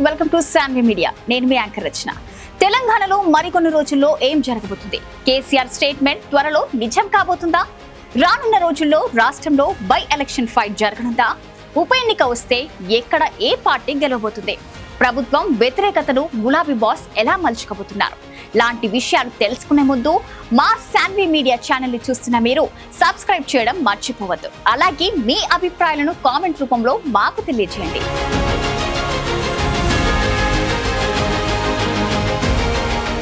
Welcome to Shanvi media. నేను మీ anchor రచన. తెలంగాణలో మరికొన్ని రోజుల్లో ఏం జరగబోతుంది? కేసీఆర్ స్టేట్మెంట్ త్వరలో నిజం కాబోతుందా? రానున్న రోజుల్లో రాష్ట్రంలో బై ఎలక్షన్ ఫైట్ జరగనుందా? ఉప ఎన్నిక వస్తే ఎక్కడ ఏ పార్టీ గెలవబోతుంది? ప్రభుత్వం వ్యతిరేకతను గులాబీ బాస్ ఎలా మలుచుకోబోతున్నారు? లాంటి విషయాలు తెలుసుకునే ముందు మా శాన్వి మీడియా ఛానల్ ని చూస్తున్న మీరు సబ్స్క్రైబ్ చేయడం మర్చిపోవద్దు. అలాగే మీ అభిప్రాయాలను కామెంట్ రూపంలో మాకు తెలియజేయండి.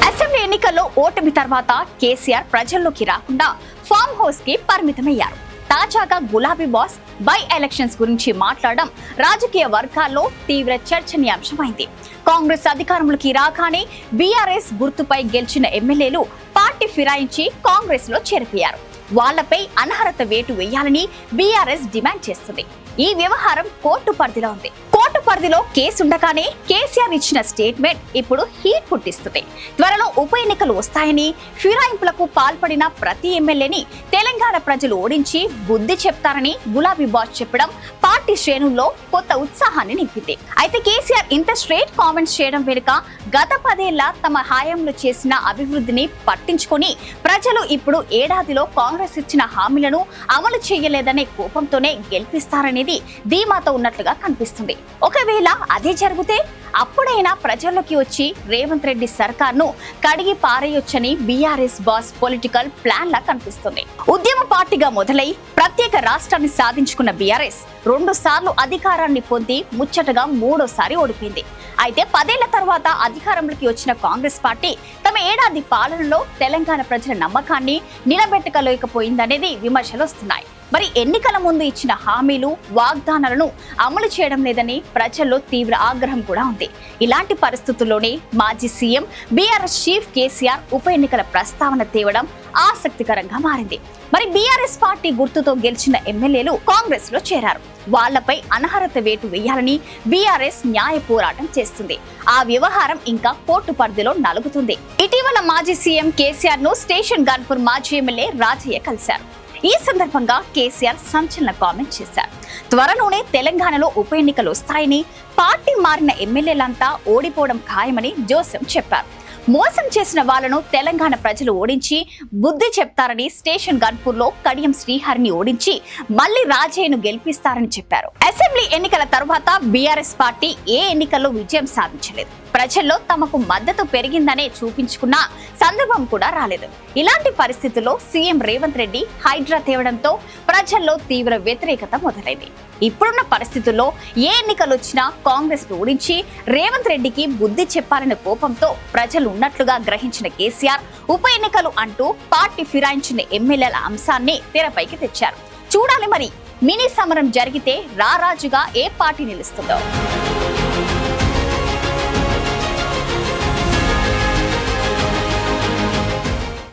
అసెంబ్లీ ఎన్నికల్లో ఓటమి తర్వాత కేసీఆర్ ప్రజల్లోకి రాకుండా ఫామ్ హౌస్ కి పరిమితమయ్యారు. తాజాగా గులాబీ బాస్ బై ఎలక్షన్స్ గురించి మాట్లాడడం రాజకీయ వర్గాల్లో తీవ్ర చర్చనీయాంశమైంది. కాంగ్రెస్ అధికారంలోకి రాగానే బీఆర్ఎస్ గుర్తుపై గెలిచిన ఎమ్మెల్యేలు పార్టీ ఫిరాయించి కాంగ్రెస్ లో చేరిపోయారు. వాళ్లపై అనర్హత వేటు వేయాలని బీఆర్ఎస్ డిమాండ్ చేస్తుంది. ఈ వ్యవహారం కోర్టు పరిధిలో ఉంది. కోర్టు పరిధిలో కేసుండగానే కేసీఆర్ ఇచ్చిన స్టేట్మెంట్ ఇప్పుడు హీట్ పుట్టిస్తుంది. త్వరలో ఉప ఎన్నికలు వస్తాయని, ఫిరాయింపులకు పాల్పడిన ప్రతి ఎమ్మెల్యేని తెలంగాణ ప్రజలు ఓడించి బుద్ధి చెప్తారని గులాబీ బాస్ చెప్పడం పార్టీ శ్రేణుల్లో కొత్త ఉత్సాహాన్ని నింపింది. అయితే కేసీఆర్ ఇంత స్ట్రేట్ కామెంట్స్ చేయడం వెనుక గత 10 ఏళ్ల తమ హయాంలో చేసిన అభివృద్ధిని పట్టించుకొని ప్రజలు ఇప్పుడు ఏడాదిలో కాంగ్రెస్ ఇచ్చిన హామీలను అమలు చేయలేదనే కోపంతోనే గెలిపిస్తారనేది ధీమాతో ఉన్నట్లుగా కనిపిస్తుంది. ఒకవేళ అదే జరిగితే అప్పుడైనా ప్రజల్లోకి వచ్చి రేవంత్ రెడ్డి సర్కార్ను కడిగి పారేయొచ్చని బీఆర్ఎస్ బాస్ పొలిటికల్ ప్లాన్ లా కనిపిస్తుంది. ఉద్యమ పార్టీగా మొదలై ప్రత్యేక రాష్ట్రాన్ని సాధించుకున్న బీఆర్ఎస్ 2 సార్లు అధికారాన్ని పొంది ముచ్చటగా 3వ ఓడిపోయింది. అయితే 10 ఏళ్ల తర్వాత అధికారంలోకి వచ్చిన కాంగ్రెస్ పార్టీ తమ ఏడాది పాలనలో తెలంగాణ ప్రజల నమ్మకాన్ని నిలబెట్టలేకపోయిందనేది విమర్శలు వస్తున్నాయి. మరి ఎన్నికల ముందు ఇచ్చిన హామీలు, వాగ్దానాలను అమలు చేయడం లేదని ప్రజల్లో తీవ్ర ఆగ్రహం కూడా ఉంది. ఇలాంటి పరిస్థితుల్లోనే మాజీ సీఎం బీఆర్ఎస్ చీఫ్ కేసీఆర్ ఉప ఎన్నికల ప్రస్తావన తేవడం ఆసక్తికరంగా మారింది. మరి బీఆర్ఎస్ పార్టీ గుర్తుతో గెలిచిన ఎమ్మెల్యేలు కాంగ్రెస్ లో చేరారు. వాళ్లపై అనర్హత వేటు వేయాలని బీఆర్ఎస్ న్యాయ పోరాటం చేస్తుంది. ఆ వ్యవహారం ఇంకా కోర్టు పరిధిలో నలుగుతుంది. ఇటీవల మాజీ సీఎం కేసీఆర్ ను స్టేషన్ గన్పూర్ మాజీ ఎమ్మెల్యే రాజయ్య కలిశారు. ఈ సందర్భంగా కేసీఆర్ సంచలన కామెంట్ చేశారు. త్వరలోనే తెలంగాణలో ఉప ఎన్నికలు వస్తాయని, పార్టీ మారిన ఎమ్మెల్యేలంతా ఓడిపోవడం ఖాయమని జోసెఫ్ చెప్పారు. మోసం చేసిన వాళ్లను తెలంగాణ ప్రజలు ఓడించి బుద్ధి చెప్తారని, స్టేషన్ గన్పూర్ లో కడియం శ్రీహరిని ఓడించి మళ్లీ రాజయ్యను గెలిపిస్తారని చెప్పారు. అసెంబ్లీ ఎన్నికల తర్వాత బీఆర్ఎస్ పార్టీ ఏ ఎన్నికల్లో విజయం సాధించలేదు. ప్రజల్లో తమకు మద్దతు పెరిగిందనే చూపించుకున్న సందర్భం కూడా రాలేదు. ఇలాంటి పరిస్థితుల్లో సీఎం రేవంత్ రెడ్డి హైడ్రా తేవడంతో ప్రజల్లో తీవ్ర వ్యతిరేకత మొదలైంది. ఇప్పుడున్న పరిస్థితుల్లో ఏ ఎన్నికలు వచ్చినా కాంగ్రెస్ ఓడించి రేవంత్ రెడ్డికి బుద్ధి చెప్పాలనే కోపంతో ప్రజలు ఉన్నట్లుగా గ్రహించిన కేసీఆర్ ఉప ఎన్నికలు అంటూ పార్టీ ఫిరాయించిన ఎమ్మెల్యేల అంశాన్ని తెరపైకి తెచ్చారు. చూడాలి మరి మినీ సమరం జరిగితే రారాజుగా ఏ పార్టీ నిలుస్తుందో.